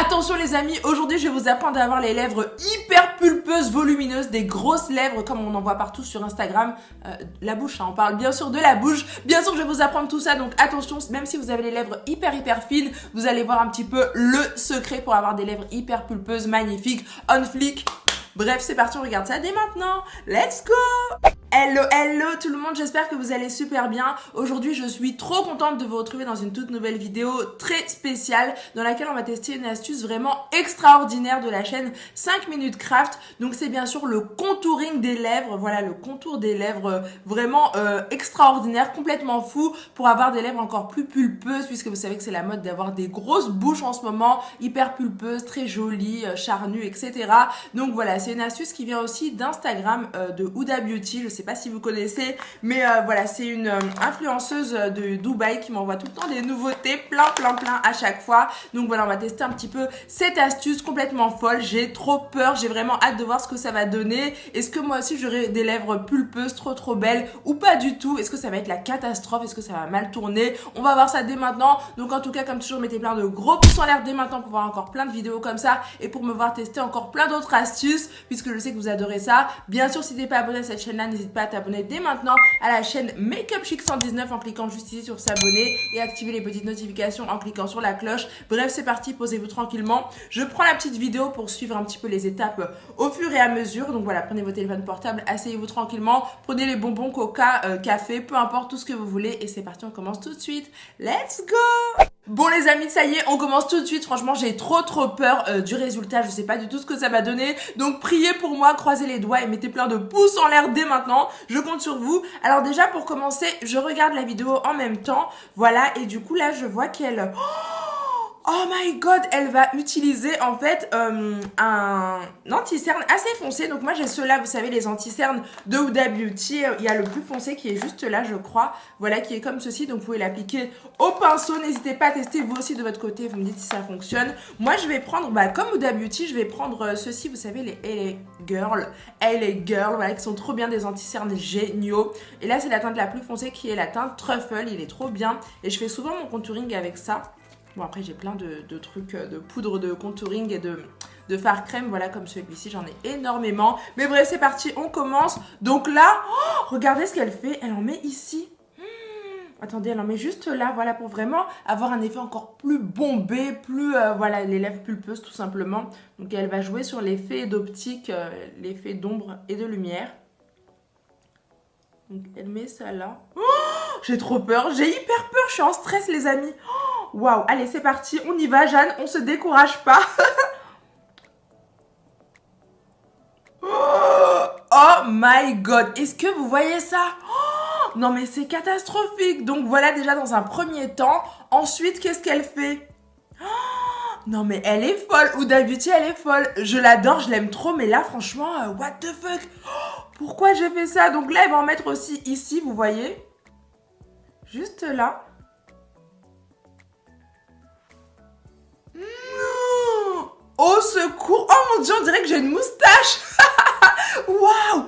Attention les amis, aujourd'hui je vais vous apprendre à avoir les lèvres hyper pulpeuses, volumineuses, des grosses lèvres comme on en voit partout sur Instagram. La bouche, hein, on parle bien sûr de la bouche. Bien sûr je vais vous apprendre tout ça, donc attention, même si vous avez les lèvres hyper fines, vous allez voir un petit peu le secret pour avoir des lèvres hyper pulpeuses, magnifiques, on flic. Bref, c'est parti, on regarde ça dès maintenant. Let's go! Hello tout le monde, j'espère que vous allez super bien. Aujourd'hui, je suis trop contente de vous retrouver dans une toute nouvelle vidéo très spéciale dans laquelle on va tester une astuce vraiment extraordinaire de la chaîne 5 minutes craft. Donc c'est bien sûr le contouring des lèvres, voilà le contour des lèvres vraiment extraordinaire, complètement fou pour avoir des lèvres encore plus pulpeuses puisque vous savez que c'est la mode d'avoir des grosses bouches en ce moment, hyper pulpeuses, très jolies, charnues, etc. Donc voilà, c'est une astuce qui vient aussi d'Instagram de Huda Beauty, je sais pas si vous connaissez, mais voilà, c'est une influenceuse de Dubaï qui m'envoie tout le temps des nouveautés, plein à chaque fois. Donc voilà, on va tester un petit peu cette astuce complètement folle. J'ai trop peur, j'ai vraiment hâte de voir ce que ça va donner. Est-ce que moi aussi j'aurai des lèvres pulpeuses, trop belles ou pas du tout? Est-ce que ça va être la catastrophe? Est-ce que ça va mal tourner? On va voir ça dès maintenant. Donc en tout cas, comme toujours, mettez plein de gros pouces en l'air dès maintenant pour voir encore plein de vidéos comme ça et pour me voir tester encore plein d'autres astuces puisque je sais que vous adorez ça. Bien sûr, si t'es pas abonné à cette chaîne-là, n'hésite pas à t'abonner dès maintenant à la chaîne Makeup Chic 119 en cliquant juste ici sur s'abonner et activer les petites notifications en cliquant sur la cloche. Bref, c'est parti, posez-vous tranquillement. Je prends la petite vidéo pour suivre un petit peu les étapes au fur et à mesure. Donc voilà, prenez vos téléphones portables, asseyez-vous tranquillement, prenez les bonbons, coca, café, peu importe tout ce que vous voulez et c'est parti, on commence tout de suite. Let's go! Bon les amis, ça y est, on commence tout de suite. Franchement, j'ai trop peur du résultat. Je sais pas du tout ce que ça va donner. Donc priez pour moi, croisez les doigts et mettez plein de pouces en l'air dès maintenant. Je compte sur vous. Alors déjà, pour commencer, je regarde la vidéo en même temps. Voilà, et du coup là, je vois qu'elle... Oh my god, elle va utiliser en fait un anti-cerne assez foncé. Donc moi j'ai ceux-là, vous savez, les anti-cernes de Huda Beauty. Il y a le plus foncé qui est juste là, je crois. Voilà, qui est comme ceci. Donc vous pouvez l'appliquer au pinceau. N'hésitez pas à tester vous aussi de votre côté. Vous me dites si ça fonctionne. Moi je vais prendre, comme Huda Beauty, je vais prendre ceux-ci, vous savez, les LA Girl, voilà, qui sont trop bien, des anti-cernes géniaux. Et là c'est la teinte la plus foncée qui est la teinte Truffle. Il est trop bien. Et je fais souvent mon contouring avec ça. Bon, après, j'ai plein de trucs, de poudre de contouring et de fard crème. Voilà, comme celui-ci, j'en ai énormément. Mais bref, c'est parti, on commence. Donc là, regardez ce qu'elle fait. Elle en met ici. Attendez, elle en met juste là, voilà, pour vraiment avoir un effet encore plus bombé, plus, voilà, les lèvres pulpeuses, tout simplement. Donc, elle va jouer sur l'effet d'optique, l'effet d'ombre et de lumière. Donc, elle met ça là. J'ai trop peur, j'ai hyper peur, je suis en stress, les amis. Waouh, allez, c'est parti, on y va, Jeanne, on se décourage pas. Oh my god, est-ce que vous voyez ça? Non mais c'est catastrophique. Donc voilà déjà dans un premier temps. Ensuite, qu'est-ce qu'elle fait? Non mais elle est folle, Huda Beauty, elle est folle. Je l'adore, je l'aime trop, mais là franchement, what the fuck? Pourquoi j'ai fait ça? Donc là, elle va en mettre aussi ici, vous voyez? Juste là. Au secours! Oh mon dieu, on dirait que j'ai une moustache! Waouh!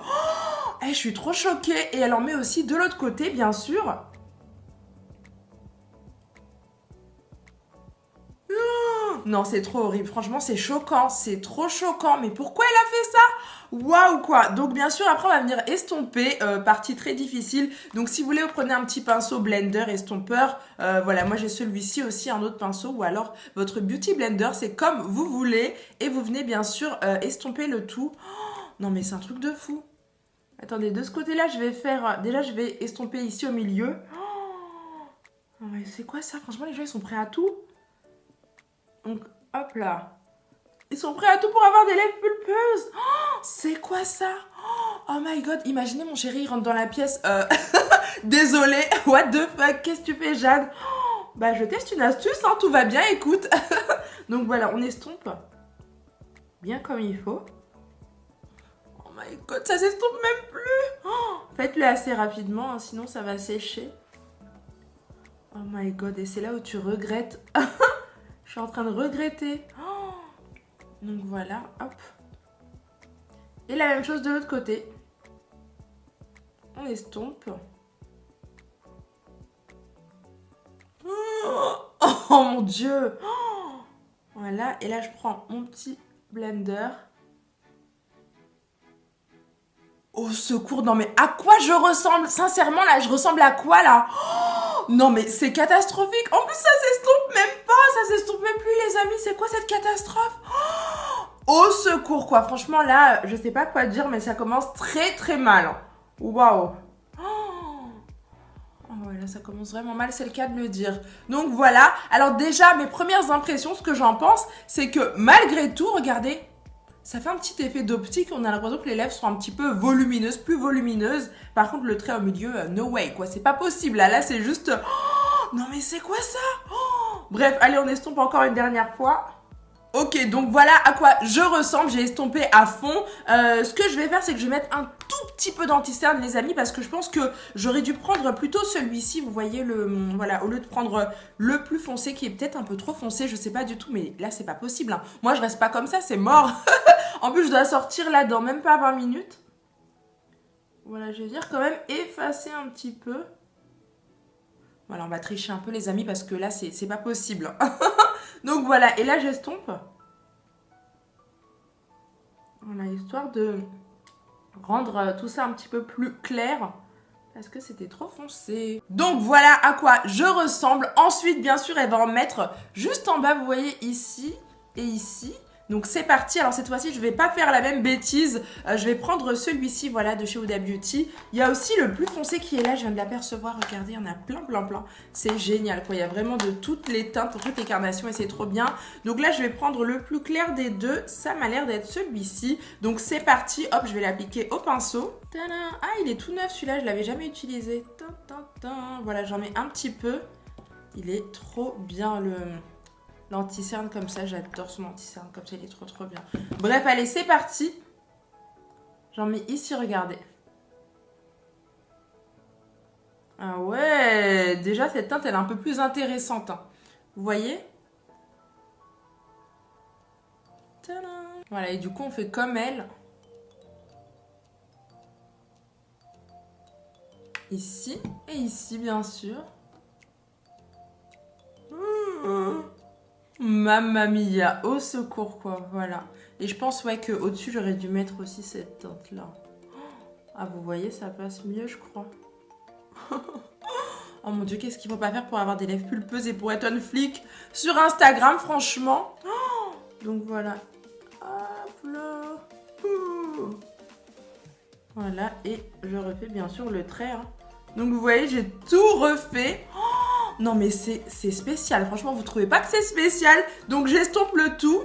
Je suis trop choquée. Et elle en met aussi de l'autre côté, bien sûr. Non, c'est trop horrible. Franchement, c'est choquant. C'est trop choquant. Mais pourquoi elle a fait ça? Waouh, quoi. Donc, bien sûr, après, on va venir estomper. Partie très difficile. Donc, si vous voulez, vous prenez un petit pinceau blender, estompeur. Voilà, moi, j'ai celui-ci aussi, un autre pinceau. Ou alors, votre beauty blender. C'est comme vous voulez. Et vous venez, bien sûr, estomper le tout. Non, mais c'est un truc de fou. Attendez, de ce côté-là, je vais faire... Déjà, je vais estomper ici au milieu. Oh, mais c'est quoi ça? Franchement, les gens, ils sont prêts à tout. Donc, hop là. Ils sont prêts à tout pour avoir des lèvres pulpeuses. C'est quoi ça? Oh my god. Imaginez mon chéri, il rentre dans la pièce. Désolé. What the fuck? Qu'est-ce que tu fais, Jade? Bah, je teste une astuce, hein. Tout va bien, écoute. Donc, voilà, on estompe. Bien comme il faut. Oh my god, ça s'estompe même plus. Faites-le assez rapidement, hein, sinon ça va sécher. Oh my god, et c'est là où tu regrettes. Je suis en train de regretter. Donc voilà, hop. Et la même chose de l'autre côté. On estompe. Oh mon dieu. Oh Voilà, et là je prends mon petit blender. Au secours, non mais à quoi je ressemble? Sincèrement là, je ressemble à quoi là? Oh, non mais c'est catastrophique. En plus ça s'estompe même pas, ça s'estompe même plus les amis. C'est quoi cette catastrophe? Oh, au secours quoi, franchement là, je sais pas quoi dire mais ça commence très très mal. Waouh. Oh ouais, là ça commence vraiment mal, c'est le cas de le dire. Donc voilà, alors déjà mes premières impressions, ce que j'en pense, c'est que malgré tout, regardez, ça fait un petit effet d'optique, on a l'impression que les lèvres sont un petit peu volumineuses, plus volumineuses. Par contre le trait au milieu, no way quoi, c'est pas possible, là c'est juste... Oh, non mais c'est quoi ça? Oh, bref, allez on estompe encore une dernière fois. Ok, donc voilà à quoi je ressemble, j'ai estompé à fond. Ce que je vais faire, c'est que je vais mettre un tout petit peu d'anti-cerne, les amis, parce que je pense que j'aurais dû prendre plutôt celui-ci, vous voyez, voilà, au lieu de prendre le plus foncé, qui est peut-être un peu trop foncé, je sais pas du tout, mais là, c'est pas possible. Hein. Moi, je reste pas comme ça, c'est mort. En plus, je dois sortir là dans même pas 20 minutes. Voilà, je vais venir quand même effacer un petit peu. Voilà, on va tricher un peu, les amis, parce que là, c'est pas possible. Donc voilà, et là j'estompe. Voilà, histoire de rendre tout ça un petit peu plus clair. Parce que c'était trop foncé. Donc voilà à quoi je ressemble. Ensuite, bien sûr, elle va en mettre juste en bas, vous voyez, ici et ici. Donc c'est parti, alors cette fois-ci je vais pas faire la même bêtise, je vais prendre celui-ci, voilà, de chez Huda Beauty. Il y a aussi le plus foncé qui est là, je viens de l'apercevoir, regardez, il y en a plein. C'est génial quoi, il y a vraiment de toutes les teintes, toutes les carnations et c'est trop bien. Donc là je vais prendre le plus clair des deux, ça m'a l'air d'être celui-ci. Donc c'est parti, hop, je vais l'appliquer au pinceau. Tadam. Ah, il est tout neuf celui-là, je l'avais jamais utilisé. Voilà, j'en mets un petit peu. Il est trop bien l'anti-cerne comme ça, j'adore son anti-cerne comme ça, il est trop bien. Bref, allez, c'est parti. J'en mets ici, regardez. Ah ouais, déjà cette teinte, elle est un peu plus intéressante. Hein. Vous voyez? Tadam. Voilà, et du coup, on fait comme elle. Ici et ici, bien sûr. Mamma mia, au secours quoi, voilà. Et je pense ouais qu'au-dessus j'aurais dû mettre aussi cette teinte là. Ah vous voyez ça passe mieux je crois. Oh mon dieu qu'est-ce qu'il faut pas faire pour avoir des lèvres pulpeuses et pour être on flic sur Instagram franchement. Donc voilà. Hop là. Voilà et je refais bien sûr le trait. Hein. Donc vous voyez j'ai tout refait. Non mais c'est spécial, franchement vous trouvez pas que c'est spécial? Donc j'estompe le tout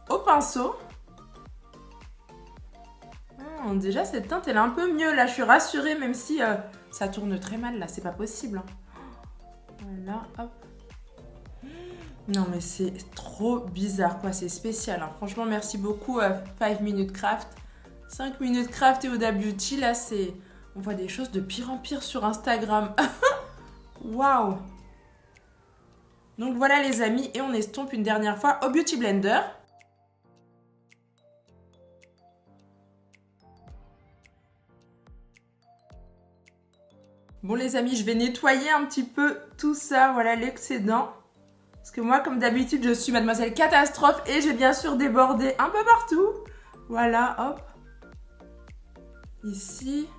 au pinceau. Déjà cette teinte elle est un peu mieux là, je suis rassurée même si ça tourne très mal là, c'est pas possible. Voilà, hop. Non mais c'est trop bizarre quoi, c'est spécial. Hein. Franchement merci beaucoup 5 minutes craft. 5 minutes craft et Huda Beauty, là c'est... On voit des choses de pire en pire sur Instagram. Waouh. Donc voilà les amis, et on estompe une dernière fois au Beauty Blender. Bon les amis, je vais nettoyer un petit peu tout ça, voilà l'excédent. Parce que moi, comme d'habitude, je suis Mademoiselle Catastrophe et j'ai bien sûr débordé un peu partout. Voilà, hop. Ici.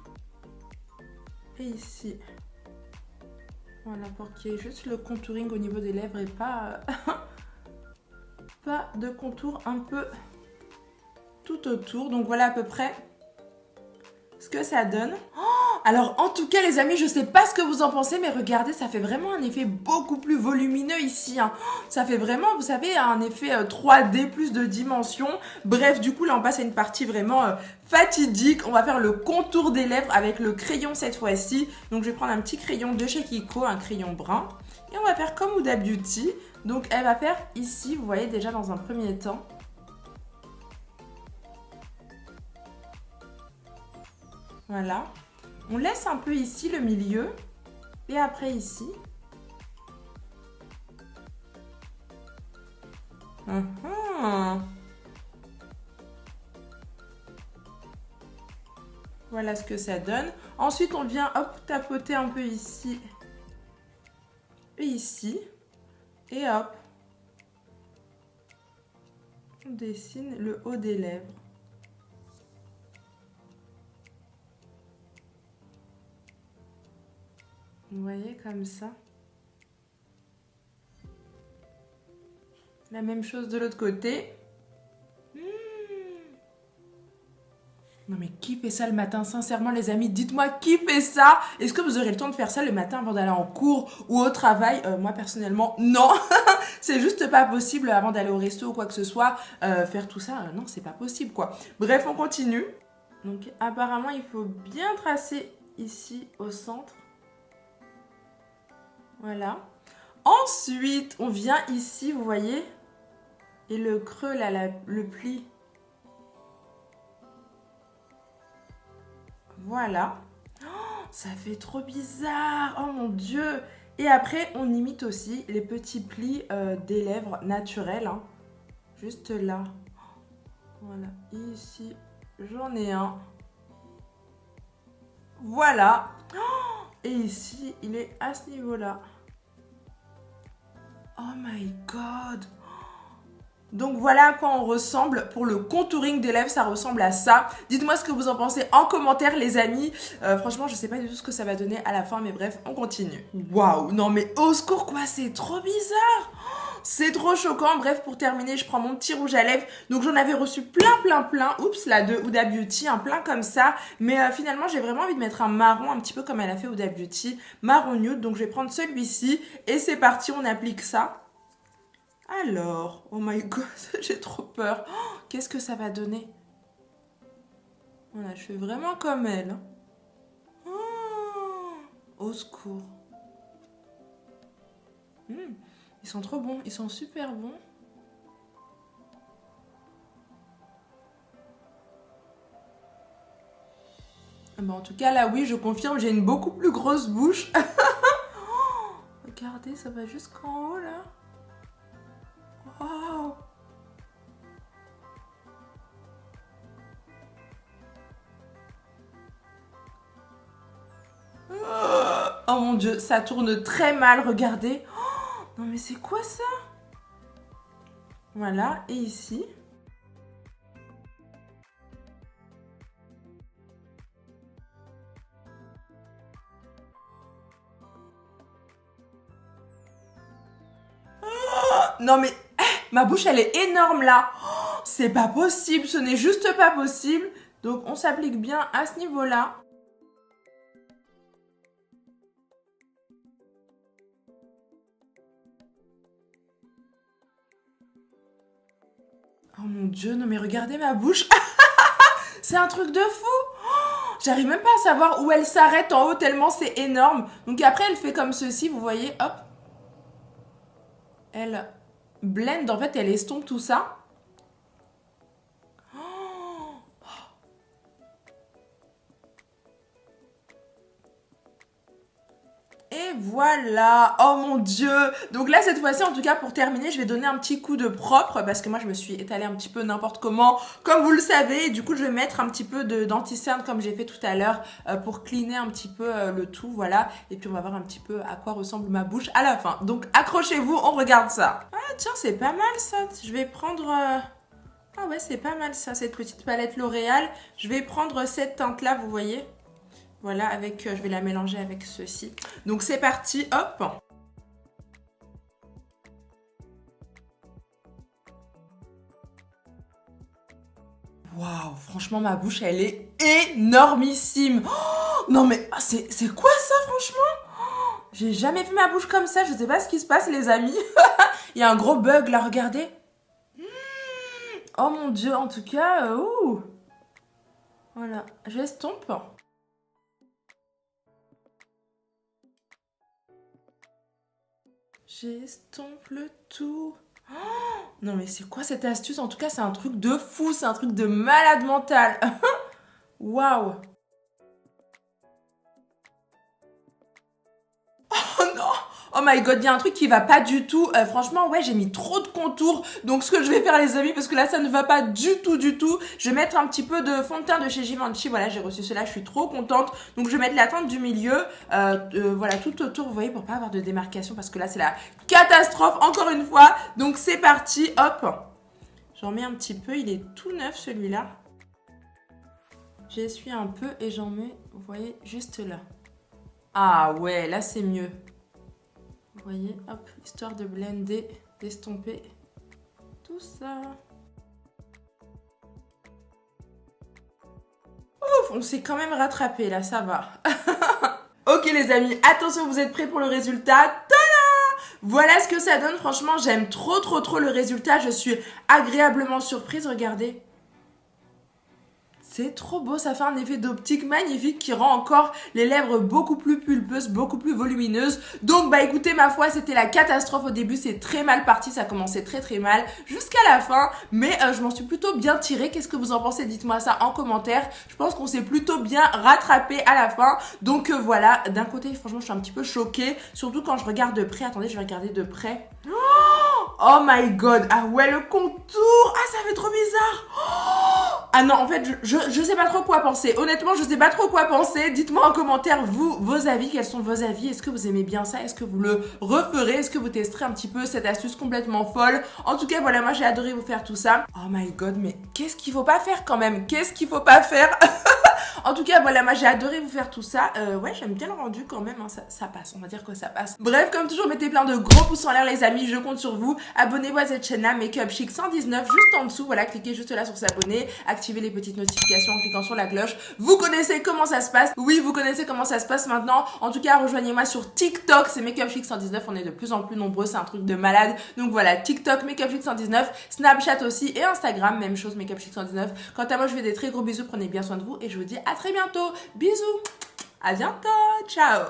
Et ici. Voilà, pour qu'il y ait juste le contouring au niveau des lèvres et pas, pas de contour un peu tout autour. Donc voilà à peu près ce que ça donne. Alors en tout cas les amis, je sais pas ce que vous en pensez, mais regardez, ça fait vraiment un effet beaucoup plus volumineux ici. Hein. Ça fait vraiment, vous savez, un effet 3D, plus de dimensions. Bref, du coup là on passe à une partie vraiment fatidique. On va faire le contour des lèvres avec le crayon cette fois-ci. Donc je vais prendre un petit crayon de chez Kiko, un crayon brun. Et on va faire comme Huda Beauty. Donc elle va faire ici, vous voyez déjà dans un premier temps. Voilà. On laisse un peu ici le milieu et après ici. Voilà ce que ça donne. Ensuite, on vient hop tapoter un peu ici et ici. Et hop. On dessine le haut des lèvres. Vous voyez, comme ça. La même chose de l'autre côté. Non mais qui fait ça le matin? Sincèrement les amis, dites-moi qui fait ça? Est-ce que vous aurez le temps de faire ça le matin avant d'aller en cours ou au travail? Moi personnellement, non. C'est juste pas possible avant d'aller au resto ou quoi que ce soit. Faire tout ça, non, c'est pas possible quoi. Bref, on continue. Donc apparemment, il faut bien tracer ici au centre. Voilà. Ensuite, on vient ici, vous voyez? Et le creux là, le pli. Voilà. Oh, ça fait trop bizarre. Oh mon Dieu. Et après, on imite aussi les petits plis des lèvres naturels. Hein. Juste là. Voilà. Ici, j'en ai un. Voilà. Oh, et ici, il est à ce niveau-là. Oh my God. Donc voilà à quoi on ressemble pour le contouring des lèvres, ça ressemble à ça. Dites-moi ce que vous en pensez en commentaire les amis. Franchement je sais pas du tout ce que ça va donner à la fin mais bref on continue. Waouh, non mais au secours quoi, c'est trop bizarre. C'est trop choquant. Bref, pour terminer, je prends mon petit rouge à lèvres. Donc j'en avais reçu plein. Oups, là de Huda Beauty, un plein comme ça. Mais finalement, j'ai vraiment envie de mettre un marron, un petit peu comme elle a fait Huda Beauty. Marron nude, donc je vais prendre celui-ci. Et c'est parti, on applique ça. Alors, oh my God, j'ai trop peur. Oh, qu'est-ce que ça va donner? Voilà, je fais vraiment comme elle. Oh, au secours. Ils sont trop bons, ils sont super bons. En tout cas, là, oui, je confirme, j'ai une beaucoup plus grosse bouche. Oh, regardez, ça va jusqu'en haut, là. Wow. Oh mon Dieu, ça tourne très mal, regardez. Oh, non mais c'est quoi ça? Voilà, et ici. Non mais ma bouche elle est énorme là. Oh, c'est pas possible, ce n'est juste pas possible. Donc on s'applique bien à ce niveau-là. Oh mon Dieu, non mais regardez ma bouche. C'est un truc de fou. Oh, j'arrive même pas à savoir où elle s'arrête en haut tellement c'est énorme. Donc après elle fait comme ceci, vous voyez, hop. Elle blend, en fait elle estompe tout ça. Et voilà, oh mon Dieu. Donc là cette fois-ci en tout cas pour terminer je vais donner un petit coup de propre parce que moi je me suis étalée un petit peu n'importe comment comme vous le savez et du coup je vais mettre un petit peu d'anti-cerne comme j'ai fait tout à l'heure pour cleaner un petit peu le tout, voilà. Et puis on va voir un petit peu à quoi ressemble ma bouche à la fin. Donc accrochez-vous, on regarde ça. Ah tiens c'est pas mal ça, je vais prendre... Ah ouais c'est pas mal ça, cette petite palette L'Oréal. Je vais prendre cette teinte là, vous voyez. Voilà, avec, je vais la mélanger avec ceci. Donc c'est parti, hop. Waouh, franchement ma bouche elle est énormissime. Oh, non mais c'est quoi ça franchement? Oh, j'ai jamais vu ma bouche comme ça, je sais pas ce qui se passe les amis. Il y a un gros bug là, regardez. Oh mon Dieu, en tout cas, ouh. Voilà, j'estompe. J'estompe le tout. Oh, non mais c'est quoi cette astuce? En tout cas c'est un truc de fou, c'est un truc de malade mental. Waouh. Oh non. Oh my God, il y a un truc qui va pas du tout. Franchement, ouais, j'ai mis trop de contours. Donc, ce que je vais faire, les amis, parce que là, ça ne va pas du tout. Je vais mettre un petit peu de fond de teint de chez Givenchy. Voilà, j'ai reçu cela, je suis trop contente. Donc, je vais mettre la teinte du milieu. Voilà, tout autour, vous voyez, pour pas avoir de démarcation. Parce que là, c'est la catastrophe, encore une fois. Donc, c'est parti. Hop. J'en mets un petit peu, il est tout neuf celui-là. J'essuie un peu et j'en mets, vous voyez, juste là. Ah ouais, là c'est mieux. Vous voyez, hop, histoire de blender, d'estomper tout ça. Ouf, on s'est quand même rattrapé là, ça va. Ok les amis, attention, vous êtes prêts pour le résultat? Tada! Voilà ce que ça donne, franchement, j'aime trop le résultat. Je suis agréablement surprise, regardez. C'est trop beau, ça fait un effet d'optique magnifique qui rend encore les lèvres beaucoup plus pulpeuses, beaucoup plus volumineuses. Donc bah écoutez, ma foi, c'était la catastrophe au début, c'est très mal parti, ça commençait très mal jusqu'à la fin. Mais je m'en suis plutôt bien tirée. Qu'est-ce que vous en pensez? Dites-moi ça en commentaire. Je pense qu'on s'est plutôt bien rattrapé à la fin. Donc voilà, d'un côté, franchement, je suis un petit peu choquée. Surtout quand je regarde de près. Attendez, je vais regarder de près. Oh my god, ah ouais, le contour. Ah, ça fait trop bizarre. Ah non, en fait, je sais pas trop quoi penser. Honnêtement, je sais pas trop quoi penser. Dites-moi en commentaire, vous, vos avis. Quels sont vos avis? Est-ce que vous aimez bien ça? Est-ce que vous le referez? Est-ce que vous testerez un petit peu cette astuce complètement folle? En tout cas, voilà, moi, j'ai adoré vous faire tout ça. Oh my god, mais qu'est-ce qu'il faut pas faire quand même? Qu'est-ce qu'il faut pas faire? En tout cas, voilà, moi j'ai adoré vous faire tout ça. Ouais, j'aime bien le rendu quand même, hein. Ça passe, on va dire que ça passe. Bref, comme toujours, mettez plein de gros pouces en l'air les amis, je compte sur vous. Abonnez-vous à cette chaîne-là, Makeup Chic 119, juste en dessous. Voilà, cliquez juste là sur s'abonner, activez les petites notifications en cliquant sur la cloche. Vous connaissez comment ça se passe. Oui, vous connaissez comment ça se passe maintenant. En tout cas, rejoignez-moi sur TikTok, c'est Makeup Chic 119. On est de plus en plus nombreux, c'est un truc de malade. Donc voilà, TikTok, Makeup Chic 119, Snapchat aussi et Instagram, même chose, Makeup Chic 119. Quant à moi, je fais des très gros bisous, prenez bien soin de vous et je vous dis à très bientôt. Bisous, à bientôt, ciao.